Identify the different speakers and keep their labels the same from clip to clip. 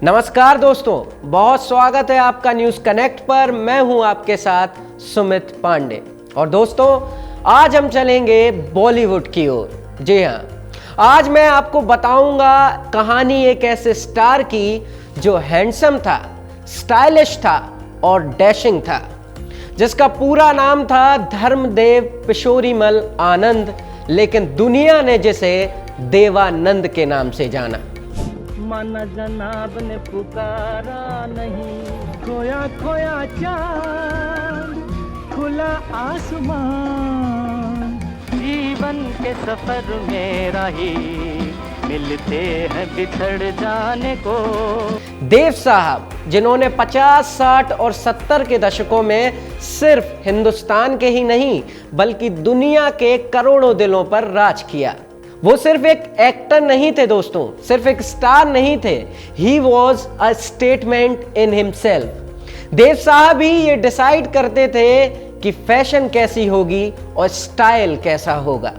Speaker 1: नमस्कार दोस्तों, बहुत स्वागत है आपका न्यूज़ कनेक्ट पर। मैं हूं आपके साथ सुमित पांडे। और दोस्तों, आज हम चलेंगे बॉलीवुड की ओर। जी हां, आज मैं आपको बताऊंगा कहानी एक ऐसे स्टार की जो हैंडसम था, स्टाइलिश था और डैशिंग था, जिसका पूरा नाम था धर्मदेव पिशोरीमल आनंद, लेकिन दुनिया ने जिसे देवानंद के नाम से जाना।
Speaker 2: माना जनाब ने पुकारा नहीं, खोया खोया चांद, खुला आसमान, जीवन के सफर में राही मिलते हैं बिछड़ जाने को।
Speaker 1: देव साहब, जिन्होंने 50, 60 और 70 के दशकों में सिर्फ हिंदुस्तान के ही नहीं बल्कि दुनिया के करोड़ों दिलों पर राज किया। वो सिर्फ एक एक्टर नहीं थे दोस्तों, सिर्फ एक स्टार नहीं थे, he was a statement in himself. Dev Sahab ही ये डिसाइड करते थे कि फैशन कैसी होगी और स्टाइल कैसा होगा।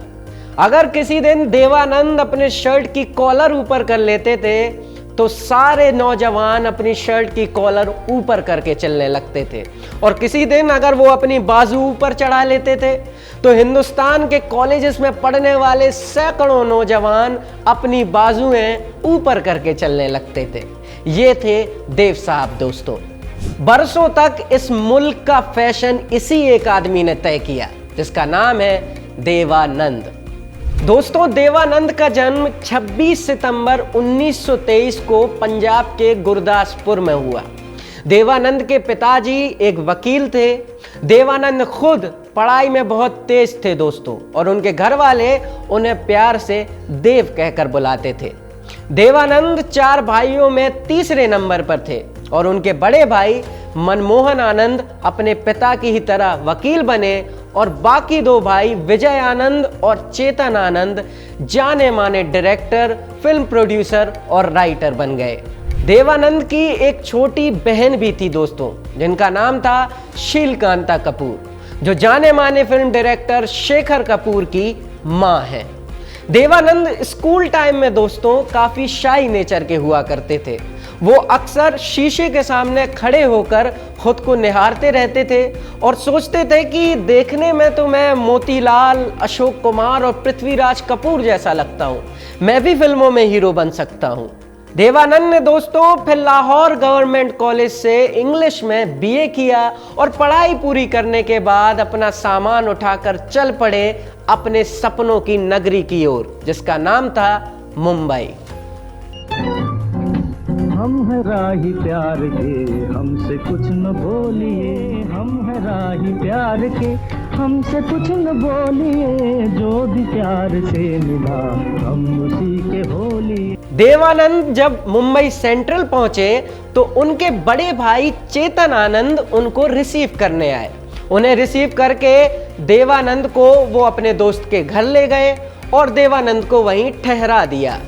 Speaker 1: अगर किसी दिन देवानंद अपने शर्ट की कॉलर ऊपर कर लेते थे तो सारे नौजवान अपनी शर्ट की कॉलर ऊपर करके चलने लगते थे, और किसी दिन अगर वो अपनी बाजू ऊपर चढ़ा लेते थे तो हिंदुस्तान के कॉलेजेस में पढ़ने वाले सैकड़ों नौजवान अपनी बाजुएं ऊपर करके चलने लगते थे। ये थे देव साहब दोस्तों। बरसों तक इस मुल्क का फैशन इसी एक आदमी ने तय किया, जिसका नाम है देवानंद। दोस्तों, देवानंद का जन्म 26 सितंबर 1923 को पंजाब के गुरदासपुर में हुआ। देवानंद के पिताजी एक वकील थे। देवानंद खुद पढ़ाई में बहुत तेज थे दोस्तों, और उनके घर वाले उन्हें प्यार से देव कहकर बुलाते थे। देवानंद 4 भाइयों में तीसरे नंबर पर थे, और उनके बड़े भाई मनमोहन आनंद अपने पिता की ही तरह वकील बने, और बाकी 2 भाई विजय आनंद और चेतन आनंद जाने माने डायरेक्टर, फिल्म प्रोड्यूसर और राइटर बन गए। देवानंद की एक छोटी बहन भी थी दोस्तों, जिनका नाम था शीलकांता कपूर, जो जाने माने फिल्म डायरेक्टर शेखर कपूर की मां है। देवानंद स्कूल टाइम में दोस्तों काफी शाई नेचर के हुआ करते थे। वो अक्सर शीशे के सामने खड़े होकर खुद को निहारते रहते थे और सोचते थे कि देखने में तो मैं मोतीलाल, अशोक कुमार और पृथ्वीराज कपूर जैसा लगता हूँ, मैं भी फिल्मों में हीरो बन सकता हूँ। देवानंद ने दोस्तों फिर लाहौर गवर्नमेंट कॉलेज से इंग्लिश में बीए किया, और पढ़ाई पूरी करने के बाद अपना सामान उठाकर चल पड़े अपने सपनों की नगरी की ओर, जिसका नाम था मुंबई।
Speaker 2: हम है राही प्यार के, हमसे कुछ न बोलिए, हम है राही प्यार के, हमसे कुछ न बोलिए, जो भी प्यार से मिला हम उसी के होली।
Speaker 1: देवानंद जब मुंबई सेंट्रल पहुंचे तो उनके बड़े भाई चेतन आनंद उनको रिसीव करने आए। उन्हें रिसीव करके देवानंद को वो अपने दोस्त के घर ले गए और देवानंद को वहीं ठहरा दिया।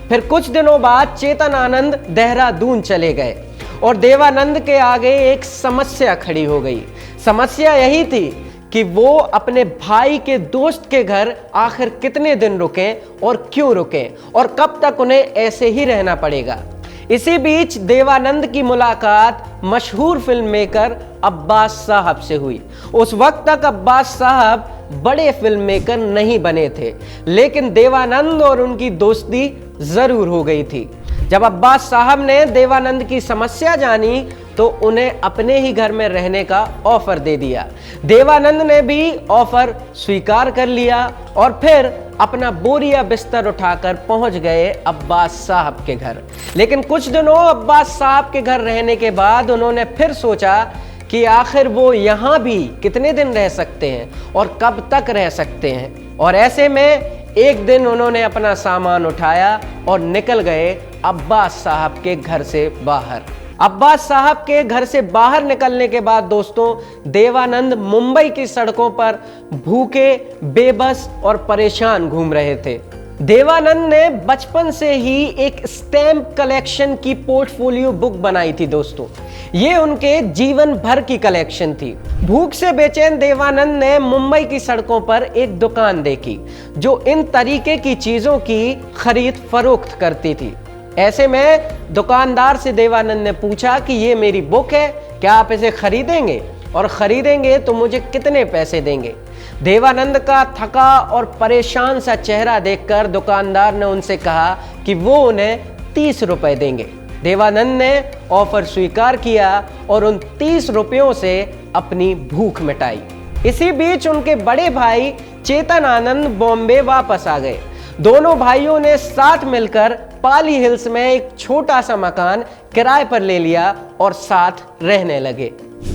Speaker 1: फिर कुछ दिनों बाद चेतन आनंद देहरादून चले गए, और देवानंद के आगे एक समस्या खड़ी हो गई। समस्या यही थी कि वो अपने भाई के दोस्त के घर आखिर कितने दिन रुकें और क्यों रुकें, और कब तक उन्हें ऐसे ही रहना पड़ेगा। इसी बीच देवानंद की मुलाकात मशहूर फिल्म मेकर अब्बास साहब से हुई। उस वक्त तक अब्बास साहब बड़े फिल्म मेकर नहीं बने थे, लेकिन देवानंद और उनकी दोस्ती जरूर हो गई थी। जब अब्बास साहब ने देवानंद की समस्या जानी तो उन्हें अपने ही घर में रहने का ऑफर दे दिया। देवानंद ने भी ऑफर स्वीकार कर लिया और फिर अपना बोरिया बिस्तर उठाकर पहुंच गए अब्बास साहब के घर। लेकिन कुछ दिनों अब्बास साहब के घर रहने के बाद उन्होंने फिर सोचा कि आखिर वो यहाँ भी कितने दिन रह सकते हैं और कब तक रह सकते हैं। और ऐसे में एक दिन उन्होंने अपना सामान उठाया और निकल गए अब्बास साहब के घर से बाहर। अब्बास साहब के घर से बाहर निकलने के बाद दोस्तों, देवानंद मुंबई की सड़कों पर भूखे, बेबस और परेशान घूम रहे थे। देवानंद ने बचपन से ही एक स्टैम्प कलेक्शन की पोर्टफोलियो बुक बनाई थी दोस्तों। ये उनके जीवन भर की कलेक्शन थी। भूख से बेचैन देवानंद ने मुंबई की सड़कों पर एक दुकान देखी जो इन तरीके की चीजों की खरीद फरोख्त करती थी। ऐसे में दुकानदार से देवानंद ने पूछा कि ये मेरी बुक है, क्या आप इसे खरीदेंगे, और खरीदेंगे तो मुझे कितने पैसे देंगे। देवानंद का थका और परेशान सा चेहरा देखकर दुकानदार ने उनसे कहा कि वो उन्हें 30 रुपए देंगे। देवानंद ने ऑफर स्वीकार किया और उन 30 रुपयों से अपनी भूख मिटाई। इसी बीच उनके बड़े भाई चेतन आनंद बॉम्बे वापस आ गए। दोनों भाइयों ने साथ मिलकर पाली हिल्स में एक छोटा सा मकान किराए पर ले लिया और साथ रहने लगे।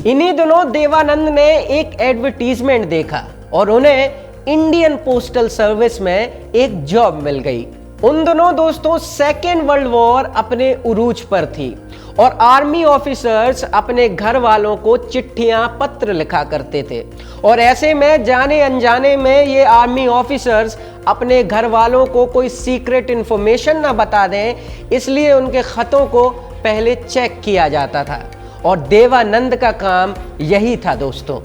Speaker 1: इन्हीं दिनों देवानंद ने एक एडवर्टीजमेंट देखा और उन्हें इंडियन पोस्टल सर्विस में एक जॉब मिल गई। उन दिनों दोस्तों सेकेंड वर्ल्ड वॉर अपने उरूज पर थी और आर्मी ऑफिसर्स अपने घर वालों को चिट्ठियां पत्र लिखा करते थे, और ऐसे में जाने अनजाने में ये आर्मी ऑफिसर्स अपने घर वालों को कोई सीक्रेट इंफॉर्मेशन ना बता दें, इसलिए उनके खतों को पहले चेक किया जाता था। और देवानंद का काम यही था दोस्तों।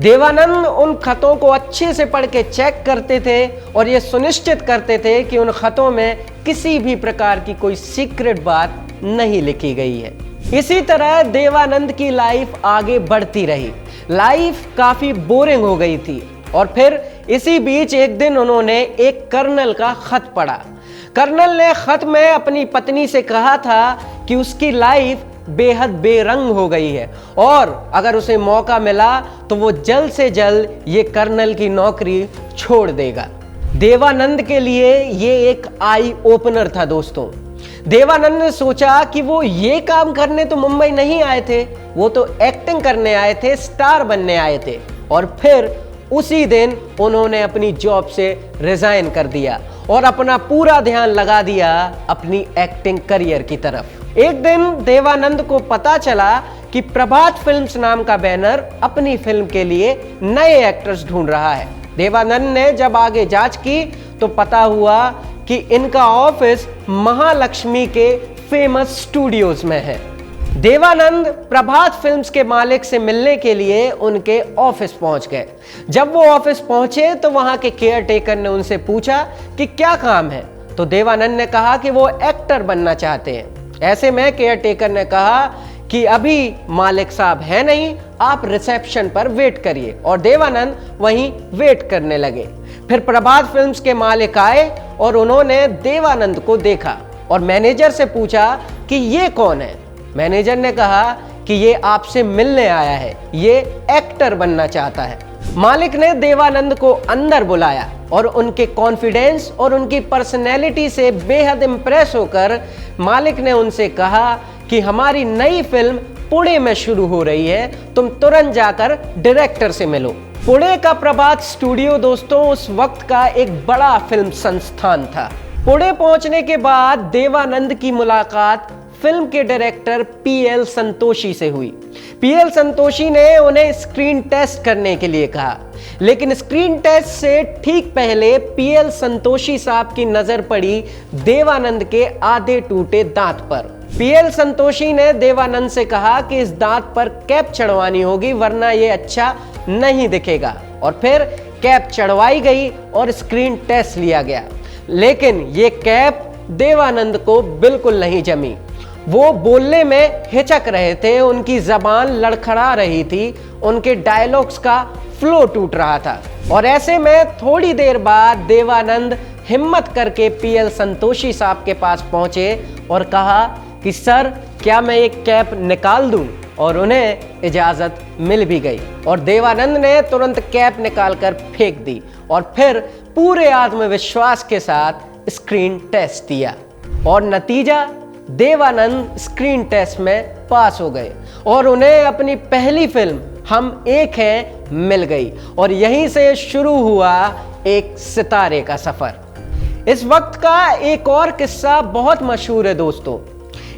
Speaker 1: देवानंद उन खतों को अच्छे से पढ़ के चेक करते थे और ये सुनिश्चित करते थे कि उन खतों में किसी भी प्रकार की कोई सीक्रेट बात नहीं लिखी गई है। इसी तरह देवानंद की लाइफ आगे बढ़ती रही। लाइफ काफी बोरिंग हो गई थी और फिर इसी बीच एक दिन उन्होंने एक कर्नल का खत पढ़ा। कर्नल ने खत में अपनी पत्नी से कहा था कि उसकी लाइफ बेहद बेरंग हो गई है और अगर उसे मौका मिला तो वो जल्द से जल्द ये कर्नल की नौकरी छोड़ देगा। देवानंद के लिए ये एक आई ओपनर था दोस्तों। देवानंद ने सोचा कि वो ये काम करने तो मुंबई नहीं आए थे, वो तो एक्टिंग करने आए थे, स्टार बनने आए थे। और फिर उसी दिन उन्होंने अपनी जॉब से रिजाइन कर दिया और अपना पूरा ध्यान लगा दिया अपनी एक्टिंग करियर की तरफ। एक दिन देवानंद को पता चला कि प्रभात फिल्म्स नाम का बैनर अपनी फिल्म के लिए नए एक्टर्स ढूंढ रहा है। देवानंद ने जब आगे जांच की तो पता हुआ कि इनका ऑफिस महालक्ष्मी के फेमस स्टूडियोज में है। देवानंद प्रभात फिल्म्स के मालिक से मिलने के लिए उनके ऑफिस पहुंच गए। जब वो ऑफिस पहुंचे तो वहां के केयर टेकर ने उनसे पूछा कि क्या काम है, तो देवानंद ने कहा कि वो एक्टर बनना चाहते हैं। ऐसे में केयर टेकर ने कहा कि अभी मालिक साहब है नहीं, आप रिसेप्शन पर वेट करिए, और देवानंद वहीं वेट करने लगे। फिर प्रभात फिल्म्स के मालिक आए और उन्होंने देवानंद को देखा और मैनेजर से पूछा कि ये कौन है। मैनेजर ने कहा कि ये आपसे मिलने आया है, ये एक्टर बनना चाहता है। मालिक ने देवानंद को अंदर बुलाया और उनके कॉन्फिडेंस और उनकी पर्सनैलिटी से बेहद इंप्रेस होकर मालिक ने उनसे कहा कि हमारी नई फिल्म पुणे में शुरू हो रही है, तुम तुरंत जाकर डायरेक्टर से मिलो। पुणे का प्रभात स्टूडियो दोस्तों उस वक्त का एक बड़ा फिल्म संस्थान था। पुणे पहुंचने के बाद देवानंद की मुलाकात फिल्म के डायरेक्टर पीएल संतोषी से हुई। पीएल संतोषी ने उन्हें स्क्रीन टेस्ट करने के लिए कहा, लेकिन स्क्रीन टेस्ट से ठीक पहले पीएल संतोषी साहब की नजर पड़ी देवानंद के आधे टूटे दांत पर। पीएल संतोषी ने देवानंद से कहा कि इस दांत पर कैप चढ़वानी होगी वरना ये अच्छा नहीं दिखेगा, और फिर कैप चढ़वाई गई और स्क्रीन टेस्ट लिया गया। लेकिन ये कैप देवानंद को बिल्कुल नहीं जमी। वो बोलने में हिचक रहे थे, उनकी जबान लड़खड़ा रही थी, उनके डायलॉग्स का फ्लो टूट रहा था। और ऐसे में थोड़ी देर बाद देवानंद हिम्मत करके पीएल संतोषी साहब के पास पहुंचे और कहा कि सर क्या मैं एक कैप निकाल दूं, और उन्हें इजाजत मिल भी गई और देवानंद ने तुरंत कैप निकालकर फेंक दी और फिर पूरे आत्मविश्वास के साथ स्क्रीन टेस्ट दिया और नतीजा देवानंद स्क्रीन टेस्ट में पास हो गए और उन्हें अपनी पहली फिल्म हम एक हैं मिल गई और यहीं से शुरू हुआ एक सितारे का सफर। इस वक्त का एक और किस्सा बहुत मशहूर है दोस्तों।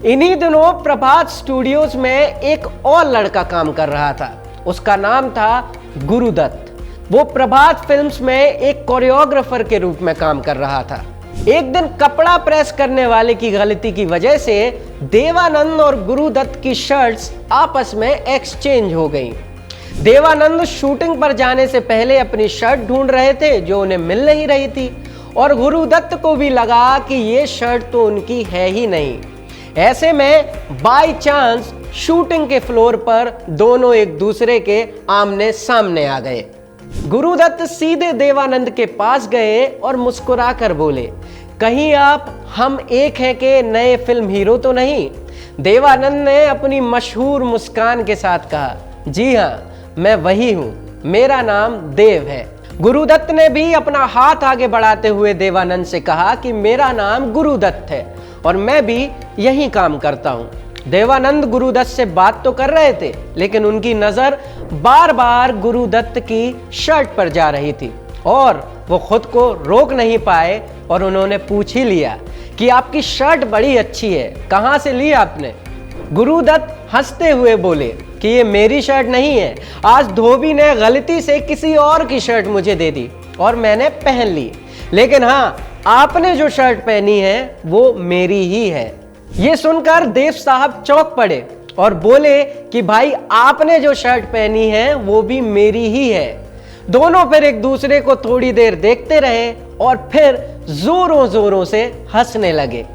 Speaker 1: इन्हीं दिनों प्रभात स्टूडियोज में एक और लड़का काम कर रहा था, उसका नाम था गुरुदत्त। वो प्रभात फिल्म्स में एक कोरियोग्राफर के रूप में काम कर रहा था। एक दिन कपड़ा प्रेस करने वाले की गलती की वजह से देवानंद और गुरुदत्त की शर्ट्स आपस में एक्सचेंज हो गई। देवानंद शूटिंग पर जाने से पहले अपनी शर्ट ढूंढ रहे थे जो उन्हें मिल नहीं रही थी और गुरुदत्त को भी लगा कि ये शर्ट तो उनकी है ही नहीं। ऐसे में बाय चांस शूटिंग के फ्लोर पर दोनों एक दूसरे के आमने सामने आ गए। गुरुदत्त सीधे देवानंद के पास गए और मुस्कुराकर बोले, कहीं आप हम एक हैं के नए फिल्म हीरो तो नहीं? देवानंद ने अपनी मशहूर मुस्कान के साथ कहा, जी हाँ, मैं वही हूं, मेरा नाम देव है। गुरुदत्त ने भी अपना हाथ आगे बढ़ाते हुए देवानंद से कहा कि मेरा नाम गुरुदत्त है और मैं भी यही काम करता हूं। देवानंद गुरुदत्त से बात तो कर रहे थे, लेकिन उनकी नजर बार बार गुरुदत्त की शर्ट पर जा रही थी और वो खुद को रोक नहीं पाए और उन्होंने पूछ ही लिया कि आपकी शर्ट बड़ी अच्छी है, कहां से ली आपने? गुरुदत्त हंसते हुए बोले कि ये मेरी शर्ट नहीं है, आज धोबी ने गलती से किसी और की शर्ट मुझे दे दी और मैंने पहन ली, लेकिन हाँ, आपने जो शर्ट पहनी है वो मेरी ही है। ये सुनकर देव साहब चौंक पड़े और बोले कि भाई आपने जो शर्ट पहनी है वो भी मेरी ही है। दोनों फिर एक दूसरे को थोड़ी देर देखते रहे और फिर जोरों जोरों से हंसने लगे।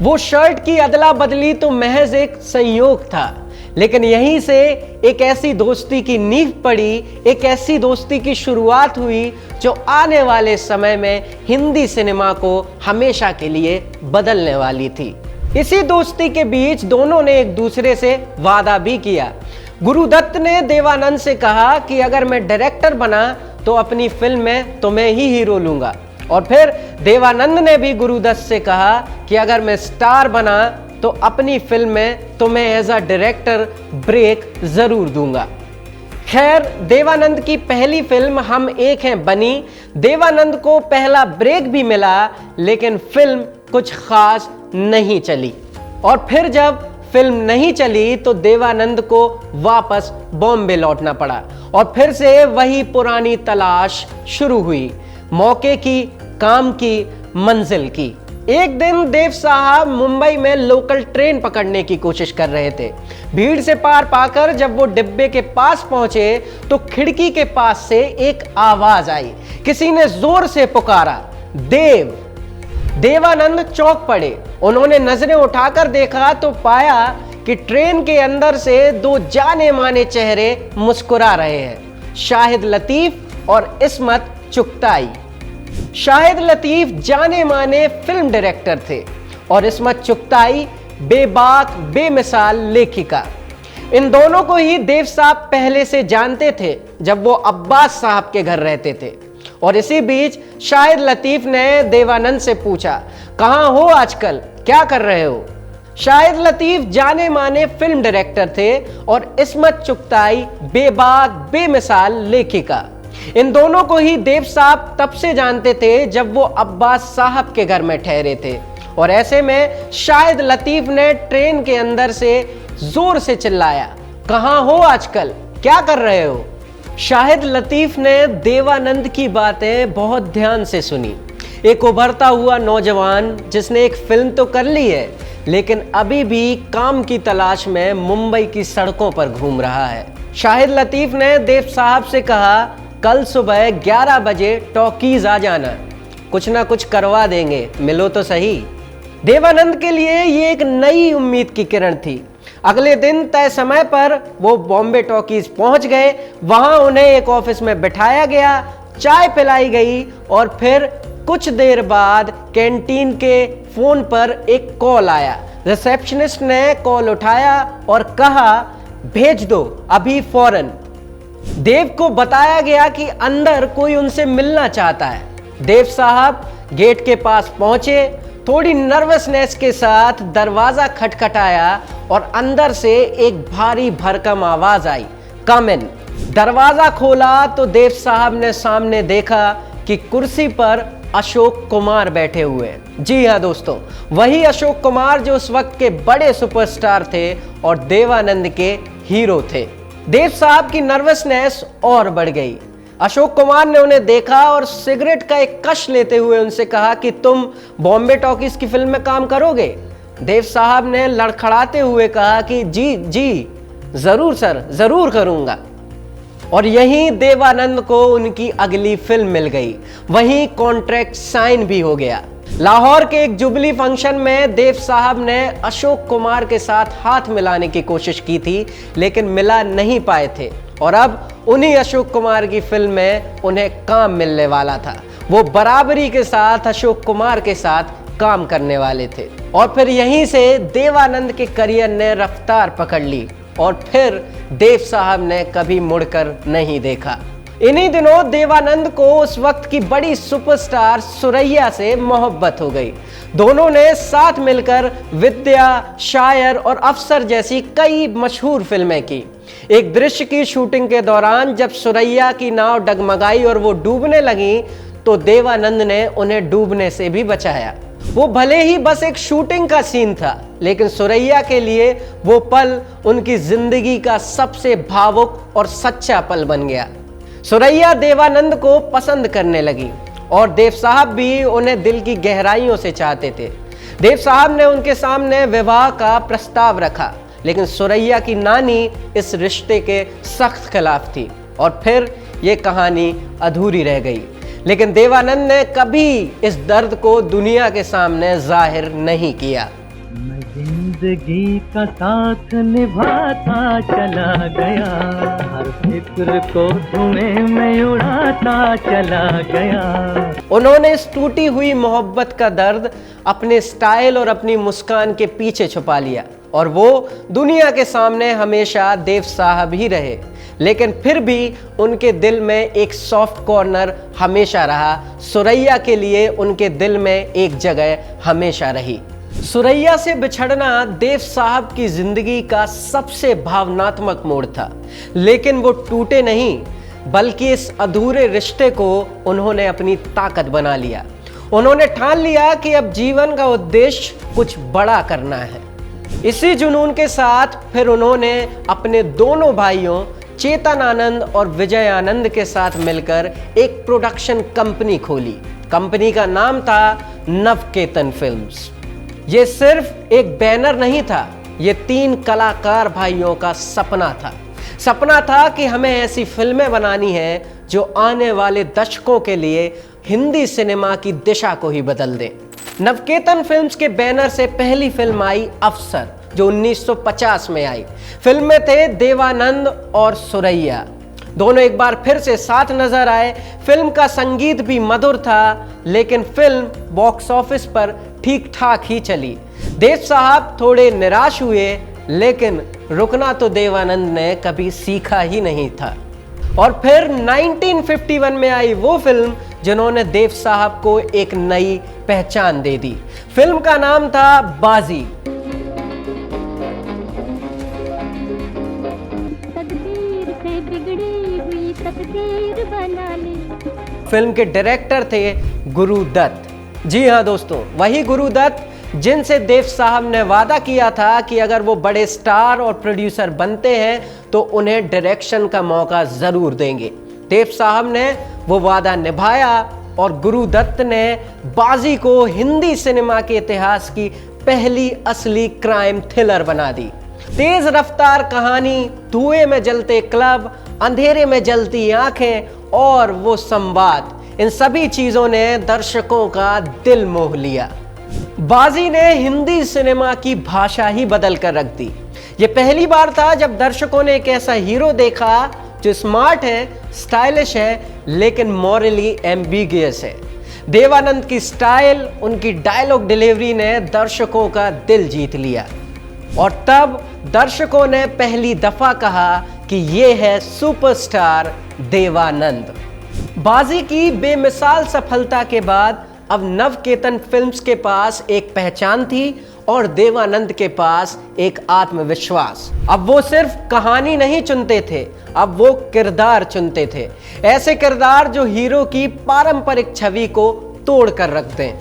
Speaker 1: वो शर्ट की अदला बदली तो महज एक संयोग था, लेकिन यहीं से एक ऐसी दोस्ती की नींव पड़ी, एक ऐसी दोस्ती की शुरुआत हुई जो आने वाले समय में हिंदी सिनेमा को हमेशा के लिए बदलने वाली थी। इसी दोस्ती के बीच दोनों ने एक दूसरे से वादा भी किया। गुरुदत्त ने देवानंद से कहा कि अगर मैं डायरेक्टर बना तो अपनी फिल्म में तुम्हें ही हीरो लूंगा, और फिर देवानंद ने भी गुरुदत्त से कहा कि अगर मैं स्टार बना तो अपनी फिल्म में तुम्हें एज अ डायरेक्टर ब्रेक जरूर दूंगा। खैर, देवानंद की पहली फिल्म हम एक हैं बनी, देवानंद को पहला ब्रेक भी मिला, लेकिन फिल्म कुछ खास नहीं चली। और फिर जब फिल्म नहीं चली तो देवानंद को वापस बॉम्बे लौटना पड़ा और फिर से वही पुरानी तलाश शुरू हुई, मौके की, काम की, मंजिल की। एक दिन देव साहब मुंबई में लोकल ट्रेन पकड़ने की कोशिश कर रहे थे। भीड़ से पार पाकर जब वो डिब्बे के पास पहुंचे तो खिड़की के पास से एक आवाज आई, किसी ने जोर से पुकारा, देव। देवानंद चौंक पड़े। उन्होंने नजरें उठाकर देखा तो पाया कि ट्रेन के अंदर से दो जाने माने चेहरे मुस्कुरा रहे हैं, शाहिद लतीफ और इस्मत चुगताई। शाहिद लतीफ जाने माने फिल्म डायरेक्टर थे और इस्मत चुगताई बेबाक बेमिसाल लेखिका। इन दोनों को ही देव साहब पहले से जानते थे जब वो अब्बास साहब के घर रहते थे। और इसी बीच शाहिद लतीफ ने देवानंद से पूछा, कहां हो आजकल, क्या कर रहे हो? शाहिद लतीफ जाने माने फिल्म डायरेक्टर थे और इस्मत चुगताई बेबाक बेमिसाल लेखिका। इन दोनों को ही देव साहब तब से जानते थे जब वो अब्बास साहब के घर में ठहरे थे। और ऐसे में शाहिद लतीफ ने ट्रेन के अंदर से जोर से चिल्लाया, कहां हो आजकल, क्या कर रहे हो? शाहिद लतीफ ने देवानंद की बातें बहुत ध्यान से सुनी। एक उभरता हुआ नौजवान जिसने एक फिल्म तो कर ली है, लेकिन अभी भी काम की तलाश में मुंबई की सड़कों पर घूम रहा है। शाहिद लतीफ ने देव साहब से कहा, कल सुबह 11 बजे टॉकीज आ जाना, कुछ ना कुछ करवा देंगे, मिलो तो सही। देवानंद के लिए ये एक नई उम्मीद की किरण थी। अगले दिन तय समय पर वो बॉम्बे टॉकीज पहुंच गए। वहां उन्हें एक ऑफिस में बिठाया गया, चाय पिलाई गई और फिर कुछ देर बाद कैंटीन के फोन पर एक कॉल आया। रिसेप्शनिस्ट ने कॉल उठाया और कहा, भेज दो अभी फौरन। देव को बताया गया कि अंदर कोई उनसे मिलना चाहता है। देव साहब गेट के पास पहुंचे, थोड़ी नर्वसनेस के साथ दरवाजा खटखटाया और अंदर से एक भारी भरकम आवाज आई, कम इन। दरवाजा खोला तो देव साहब ने सामने देखा कि कुर्सी पर अशोक कुमार बैठे हुए हैं। जी हाँ दोस्तों, वही अशोक कुमार जो उस वक्त के बड़े सुपरस्टार थे और देवानंद के हीरो थे। देव साहब की नर्वसनेस और बढ़ गई। अशोक कुमार ने उन्हें देखा और सिगरेट का एक कश लेते हुए उनसे कहा कि तुम बॉम्बे टॉकीज की फिल्म में काम करोगे? देव साहब ने लड़खड़ाते हुए कहा कि जी जी जरूर सर, जरूर करूंगा। और यहीं देवानंद को उनकी अगली फिल्म मिल गई, वहीं कॉन्ट्रैक्ट साइन भी हो गया। लाहौर के एक जुबली फंक्शन में देव साहब ने अशोक कुमार के साथ हाथ मिलाने की कोशिश की थी, लेकिन मिला नहीं पाए थे और अब उन्हीं अशोक कुमार की फिल्म में उन्हें काम मिलने वाला था। वो बराबरी के साथ अशोक कुमार के साथ काम करने वाले थे और फिर यहीं से देवानंद के करियर ने रफ्तार पकड़ ली और फिर देव साहब ने कभी मुड़कर नहीं देखा। इन्हीं दिनों देवानंद को उस वक्त की बड़ी सुपरस्टार सुरैया से मोहब्बत हो गई। दोनों ने साथ मिलकर विद्या, शायर और अफसर जैसी कई मशहूर फिल्में की। एक दृश्य की शूटिंग के दौरान जब सुरैया की नाव डगमगाई और वो डूबने लगी तो देवानंद ने उन्हें डूबने से भी बचाया। वो भले ही बस एक शूटिंग का सीन था, लेकिन सुरैया के लिए वो पल उनकी जिंदगी का सबसे भावुक और सच्चा पल बन गया। सुरैया देवानंद को पसंद करने लगी और देव साहब भी उन्हें दिल की गहराइयों से चाहते थे। देव साहब ने उनके सामने विवाह का प्रस्ताव रखा, लेकिन सुरैया की नानी इस रिश्ते के सख्त खिलाफ थी और फिर ये कहानी अधूरी रह गई। लेकिन देवानंद ने कभी इस दर्द को दुनिया के सामने जाहिर नहीं किया।
Speaker 2: मैं जिंदगी का साथ निभाता चला गया, हर फिक्र को धुएं में उड़ाता चला गया।
Speaker 1: उन्होंने इस टूटी हुई मोहब्बत का दर्द अपने स्टाइल और अपनी मुस्कान के पीछे छुपा लिया और वो दुनिया के सामने हमेशा देव साहब ही रहे। लेकिन फिर भी उनके दिल में एक सॉफ्ट कॉर्नर हमेशा रहा। सुरैया के लिए उनके दिल में एक जगह हमेशा रही। सुरैया से बिछड़ना देव साहब की जिंदगी का सबसे भावनात्मक मोड़ था, लेकिन वो टूटे नहीं, बल्कि इस अधूरे रिश्ते को उन्होंने अपनी ताकत बना लिया। उन्होंने ठान लिया कि अब जीवन का उद्देश्य कुछ बड़ा करना है। इसी जुनून के साथ फिर उन्होंने अपने दोनों भाइयों चेतन आनंद और विजय आनंद के साथ मिलकर एक प्रोडक्शन कंपनी खोली। कंपनी का नाम था नवकेतन फिल्म्स। ये सिर्फ एक बैनर नहीं था, ये 3 कलाकार भाइयों का सपना था। सपना था कि हमें ऐसी फिल्में बनानी है जो आने वाले दशकों के लिए हिंदी सिनेमा की दिशा को ही बदल दें। नवकेतन फिल्म्स के बैनर से पहली फिल्म आई अफसर, जो 1950 में आई। फिल्म में थे देवानंद और सुरैया, दोनों एक बार फिर से साथ नजर आए। फिल्म का संगीत भी मधुर था, लेकिन फिल्म बॉक्स ऑफिस पर ठीक ठाक ही चली। देव साहब थोड़े निराश हुए, लेकिन रुकना तो देवानंद ने कभी सीखा ही नहीं था। और फिर 1951 में आई वो फिल्म जिन्होंने देव साहब को एक नई पहचान दे दी। फिल्म का नाम था बाजी। फिल्म के डायरेक्टर थे गुरु दत्त। जी हाँ दोस्तों, वही गुरु दत्त जिनसे देव साहब ने वादा किया था कि अगर वो बड़े स्टार और प्रोड्यूसर बनते हैं तो उन्हें डायरेक्शन का मौका जरूर देंगे। देव साहब ने वो वादा निभाया और गुरु दत्त ने बाजी को हिंदी सिनेमा के इतिहास की पहली असली क्राइम थ्रिलर बना दी। तेज रफ्तार कहानी, धुएं में जलते क्लब, अंधेरे में जलती आंखें और वो संवाद, इन सभी चीजों ने दर्शकों का दिल मोह लिया। बाजी ने हिंदी सिनेमा की भाषा ही बदल कर रख दी। ये पहली बार था जब दर्शकों ने एक ऐसा हीरो देखा जो स्मार्ट है, स्टाइलिश है, लेकिन मॉरली एम्बिगियस है। देवानंद की स्टाइल, उनकी डायलॉग डिलीवरी ने दर्शकों का दिल जीत लिया और तब दर्शकों ने पहली दफा कहा कि ये है सुपरस्टार देवानंद। बाजी की बेमिसाल सफलता के बाद अब नवकेतन फिल्म्स के पास एक पहचान थी और देवानंद के पास एक आत्मविश्वास। अब वो सिर्फ कहानी नहीं चुनते थे, अब वो किरदार चुनते थे। ऐसे किरदार जो हीरो की पारंपरिक छवि को तोड़ कर रख दें।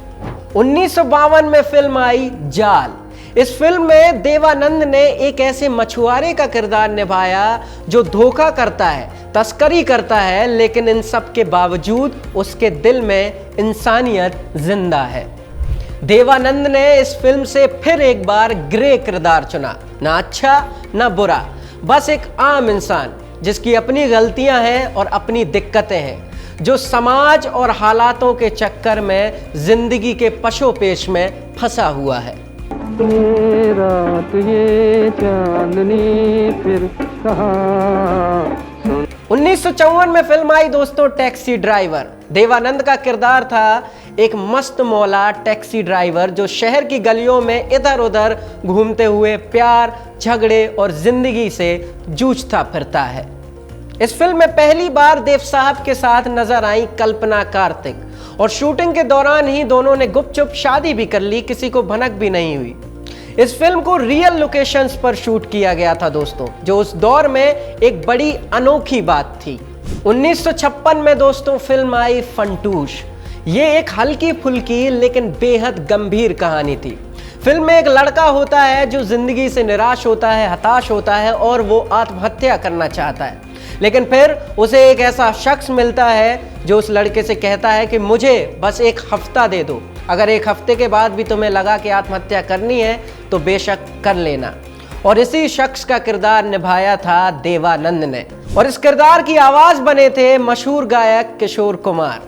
Speaker 1: 1952 में फिल्म आई जाल। इस फिल्म में देवानंद ने एक ऐसे मछुआरे का किरदार निभाया जो धोखा करता है, तस्करी करता है, लेकिन इन सब के बावजूद उसके दिल में इंसानियत जिंदा है। देवानंद ने इस फिल्म से फिर एक बार ग्रे किरदार चुना, ना अच्छा ना बुरा, बस एक आम इंसान। जिसकी अपनी गलतियां हैं और अपनी दिक्कतें हैं, जो समाज और हालातों के चक्कर में जिंदगी के पशोपेश में फंसा हुआ है।
Speaker 2: ये रात ये चांदनी फिर कहाँ।
Speaker 1: 1954 में फिल्म आई दोस्तों टैक्सी ड्राइवर। देवानंद का किरदार था एक मस्त मौला टैक्सी ड्राइवर जो शहर की गलियों में इधर उधर घूमते हुए प्यार, झगड़े और जिंदगी से जूझता फिरता है। इस फिल्म में पहली बार देव साहब के साथ नजर आई कल्पना कार्तिक और शूटिंग के दौरान ही दोनों ने गुपचुप शादी भी कर ली, किसी को भनक भी नहीं हुई। इस फिल्म को रियल लोकेशंस पर शूट किया गया था दोस्तों, जो उस दौर में एक बड़ी अनोखी बात थी। 1956 में दोस्तों फिल्म आई फंटूश। ये एक हल्की फुल्की लेकिन बेहद गंभीर कहानी थी। फिल्म में एक लड़का होता है जो जिंदगी से निराश होता है, हताश होता है और वो आत्महत्या करना चाहता है, लेकिन फिर उसे एक ऐसा शख्स मिलता है जो उस लड़के से कहता है कि मुझे बस एक हफ्ता दे दो, अगर एक हफ्ते के बाद भी तुम्हें लगा कि आत्महत्या करनी है तो बेशक कर लेना। और इसी शख्स का किरदार निभाया था देवानंद ने, और इस किरदार की आवाज बने थे मशहूर गायक किशोर कुमार।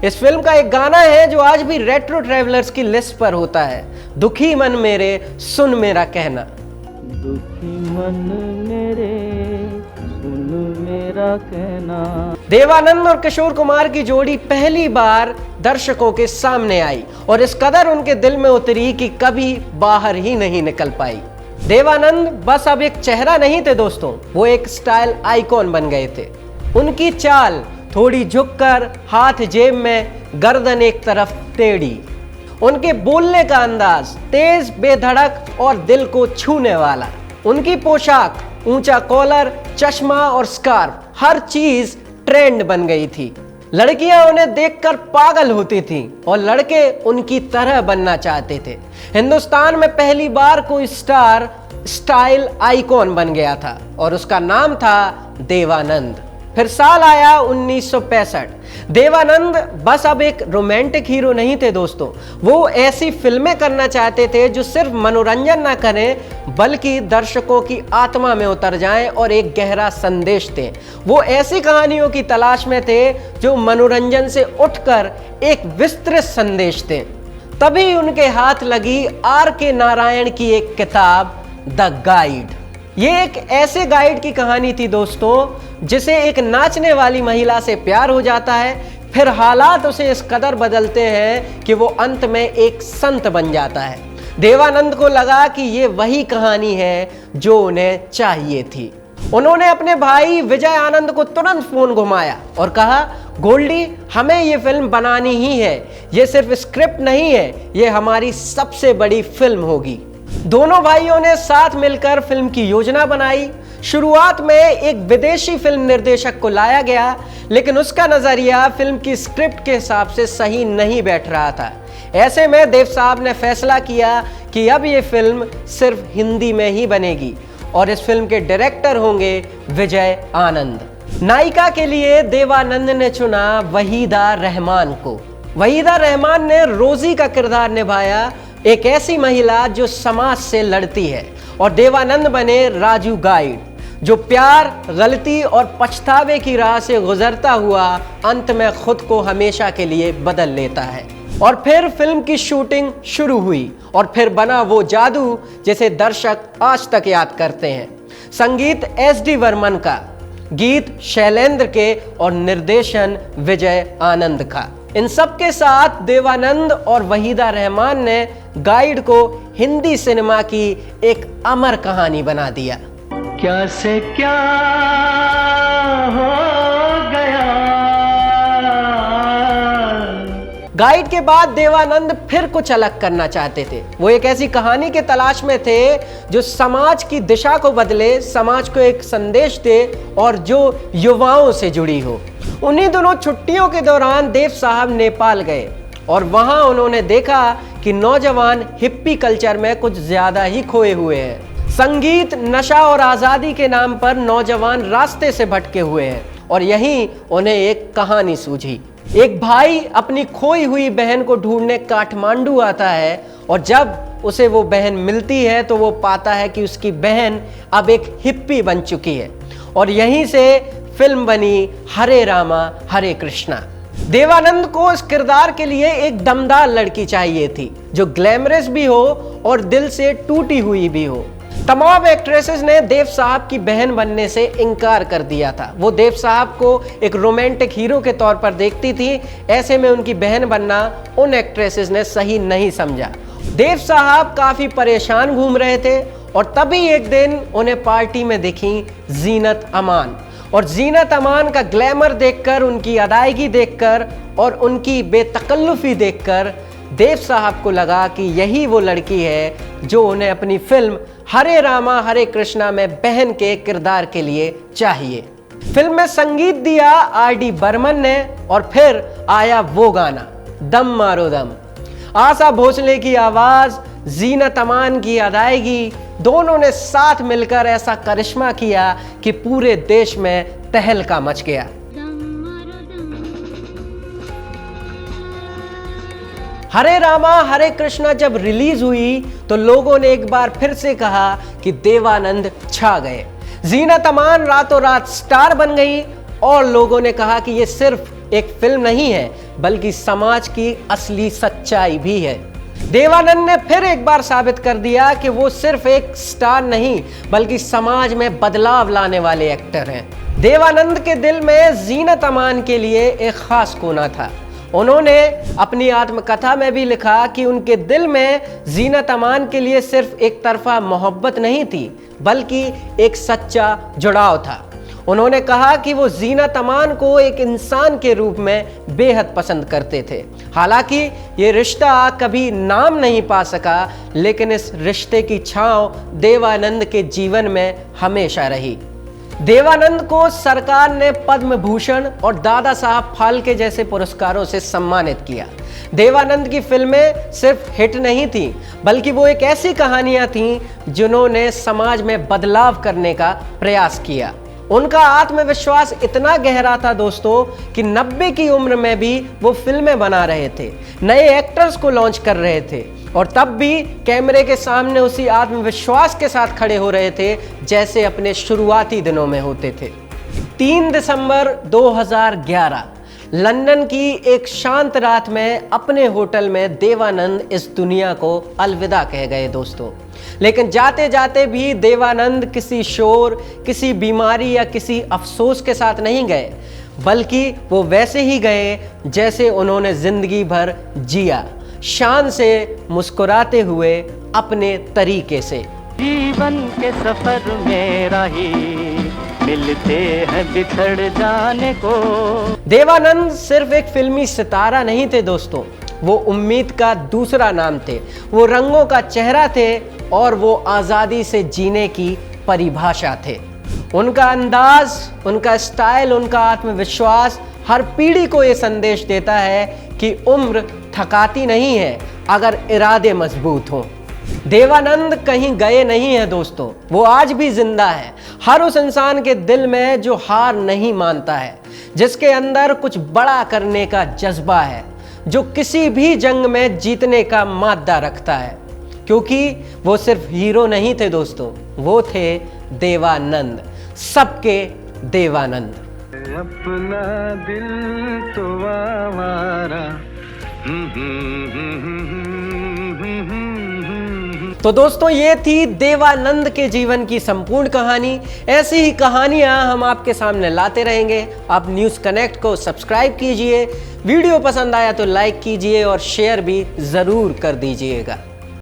Speaker 1: इस फिल्म का एक गाना है जो आज भी रेट्रो ट्रैवलर्स की लिस्ट पर होता है, दुखी मन मेरे सुन मेरा कहना।
Speaker 2: दुखी मन मेरे सुन मेरा कहना।
Speaker 1: देवानंद और किशोर कुमार की जोड़ी पहली बार दर्शकों के सामने आई और इस कदर उनके दिल में उतरी कि कभी बाहर ही नहीं निकल पाई। देवानंद बस अब एक चेहरा नहीं थे दोस्तों, वो एक स्टाइल आइकॉन बन गए थे। उनकी चाल थोड़ी झुककर, हाथ जेब में, गर्दन एक तरफ टेढ़ी। उनके बोलने का अंदाज तेज, बेधड़क और दिल को छूने वाला। उनकी पोशाक, ऊंचा कॉलर, चश्मा और स्कार्फ, हर चीज ट्रेंड बन गई थी। लड़कियां उन्हें देखकर पागल होती थीं और लड़के उनकी तरह बनना चाहते थे। हिंदुस्तान में पहली बार कोई स्टार स्टाइल आइकॉन बन गया था और उसका नाम था देवानंद। फिर साल आया 1965। देवानंद बस अब एक रोमांटिक हीरो नहीं थे दोस्तों, वो ऐसी फिल्में करना चाहते थे जो सिर्फ मनोरंजन ना करें बल्कि दर्शकों की आत्मा में उतर जाएं और एक गहरा संदेश दें। वो ऐसी कहानियों की तलाश में थे जो मनोरंजन से उठकर एक विस्तृत संदेश दें। तभी उनके हाथ लगी R.K. नारायण की एक किताब द गाइड। ये एक ऐसे गाइड की कहानी थी दोस्तों जिसे एक नाचने वाली महिला से प्यार हो जाता है, फिर हालात उसे इस कदर बदलते हैं कि वो अंत में एक संत बन जाता है। देवानंद को लगा कि ये वही कहानी है जो उन्हें चाहिए थी। उन्होंने अपने भाई विजय आनंद को तुरंत फोन घुमाया और कहा, गोल्डी हमें ये फिल्म बनानी ही है, ये सिर्फ स्क्रिप्ट नहीं है, ये हमारी सबसे बड़ी फिल्म होगी। दोनों भाइयों ने साथ मिलकर फिल्म की योजना बनाई। शुरुआत में एक विदेशी फिल्म निर्देशक को लाया गया, लेकिन उसका नजरिया फिल्म की स्क्रिप्ट के हिसाब से सही नहीं बैठ रहा था। ऐसे में देव साहब ने फैसला किया कि अब ये फिल्म सिर्फ हिंदी में ही बनेगी और इस फिल्म के डायरेक्टर होंगे विजय आनंद। नायिका के लिए देवानंद ने चुना वहीदा रहमान को। वहीदा रहमान ने रोजी का किरदार निभाया, एक ऐसी महिला जो समाज से लड़ती है, और देवानंद बने राजू गाइड, जो प्यार, गलती और पछतावे की राह से गुजरता हुआ अंत में खुद को हमेशा के लिए बदल लेता है। और फिर फिल्म की शूटिंग शुरू हुई और फिर बना वो जादू जिसे दर्शक आज तक याद करते हैं। संगीत SD वर्मन का, गीत शैलेंद्र के और निर्देशन विजय आनंद का। इन सब के साथ देवानंद और वहीदा रहमान ने गाइड को हिंदी सिनेमा की एक अमर कहानी बना दिया।
Speaker 2: क्या से क्या हो गया।
Speaker 1: गाइड के बाद देवानंद फिर कुछ अलग करना चाहते थे। वो एक ऐसी कहानी के तलाश में थे जो समाज की दिशा को बदले, समाज को एक संदेश दे और जो युवाओं से जुड़ी हो। उन्हीं दोनों छुट्टियों के दौरान देव साहब नेपाल गए और वहां उन्होंने देखा कि नौजवान हिप्पी कल्चर में कुछ ज्यादा ही खोए हुए हैं। संगीत, नशा और आजादी के नाम पर नौजवान रास्ते से भटके हुए हैं और यहीं उन्हें एक कहानी सूझी। एक भाई अपनी खोई हुई बहन को ढूंढने काठमांडू आता है और जब उसे वो बहन मिलती है तो वो पाता है कि उसकी बहन अब एक हिप्पी बन चुकी है। और यहीं से फिल्म बनी हरे रामा हरे कृष्णा। देवानंद को इस किरदार के लिए एक दमदार लड़की चाहिए थी जो ग्लैमरस भी हो और दिल से टूटी हुई भी हो। तमाम एक्ट्रेसेस ने देव साहब की बहन बनने से इनकार कर दिया था। वो देव साहब को एक रोमांटिक हीरो के तौर पर देखती थी। ऐसे में उनकी बहन बनना उन एक्ट्रेसेस ने सही नहीं समझा। देव साहब काफी परेशान घूम रहे थे और तभी एक दिन उन्हें पार्टी में दिखी जीनत अमान। और जीनत अमान का ग्लैमर देखकर, उनकी अदायगी देखकर और उनकी बेतकल्लुफी देखकर देव साहब को लगा कि यही वो लड़की है जो उन्हें अपनी फिल्म हरे रामा हरे कृष्णा में बहन के किरदार के लिए चाहिए। फिल्म में संगीत दिया R.D. बर्मन ने और फिर आया वो गाना दम मारो दम। आशा भोसले की आवाज, जीनत अमान की अदायगी, दोनों ने साथ मिलकर ऐसा करिश्मा किया कि पूरे देश में तहलका मच गया। हरे रामा हरे कृष्णा जब रिलीज हुई तो लोगों ने एक बार फिर से कहा कि देवानंद छा गए। जीनत अमान रातों रात स्टार बन गई और लोगों ने कहा कि ये सिर्फ एक फिल्म नहीं है बल्कि समाज की असली सच्चाई भी है। देवानंद ने फिर एक बार साबित कर दिया कि वो सिर्फ एक स्टार नहीं बल्कि समाज में बदलाव लाने वाले एक्टर हैं। देवानंद के दिल में जीनत अमान के लिए एक खास कोना था। उन्होंने अपनी आत्मकथा में भी लिखा कि उनके दिल में जीनत अमान के लिए सिर्फ एक तरफा मोहब्बत नहीं थी बल्कि एक सच्चा जुड़ाव था। उन्होंने कहा कि वो जीनत अमान को एक इंसान के रूप में बेहद पसंद करते थे। हालांकि ये रिश्ता कभी नाम नहीं पा सका, लेकिन इस रिश्ते की छांव देवानंद के जीवन में हमेशा रही। देवानंद को सरकार ने पद्म भूषण और दादा साहब फाल्के जैसे पुरस्कारों से सम्मानित किया। देवानंद की फिल्में सिर्फ हिट नहीं थी बल्कि वो एक ऐसी कहानियां थीं जिन्होंने समाज में बदलाव करने का प्रयास किया। उनका आत्मविश्वास इतना गहरा था दोस्तों कि 90 की उम्र में भी वो फिल्में बना रहे थे, नए एक्टर्स को लॉन्च कर रहे थे और तब भी कैमरे के सामने उसी आत्मविश्वास के साथ खड़े हो रहे थे जैसे अपने शुरुआती दिनों में होते थे। 3 दिसंबर 2011 लंदन की एक शांत रात में अपने होटल में देवानंद इस दुनिया को अलविदा कह गए दोस्तों। लेकिन जाते जाते भी देवानंद किसी शोर, किसी बीमारी या किसी अफसोस के साथ नहीं गए, बल्कि वो वैसे ही गए जैसे उन्होंने जिंदगी भर जिया, शान से मुस्कुराते हुए अपने तरीके से।
Speaker 2: जीवन के सफर में राही मिलते हैं बिछड़ जाने को।
Speaker 1: देवानंद सिर्फ एक फिल्मी सितारा नहीं थे दोस्तों, वो उम्मीद का दूसरा नाम थे, वो रंगों का चेहरा थे और वो आज़ादी से जीने की परिभाषा थे। उनका अंदाज, उनका स्टाइल, उनका आत्मविश्वास हर पीढ़ी को ये संदेश देता है कि उम्र थकाती नहीं है अगर इरादे मजबूत हों। देवानंद कहीं गए नहीं हैं दोस्तों, वो आज भी जिंदा है हर उस इंसान के दिल में जो हार नहीं मानता है, जिसके अंदर कुछ बड़ा करने का जज्बा है, जो किसी भी जंग में जीतने का मादा रखता है। क्योंकि वो सिर्फ हीरो नहीं थे दोस्तों, वो थे देवानंद, सबके देवानंद।
Speaker 2: अपना दिल तो आवारा।
Speaker 1: तो दोस्तों ये थी देवानंद के जीवन की संपूर्ण कहानी। ऐसी ही कहानियां हम आपके सामने लाते रहेंगे। आप न्यूज़ कनेक्ट को सब्सक्राइब कीजिए, वीडियो पसंद आया तो लाइक कीजिए और शेयर भी ज़रूर कर दीजिएगा।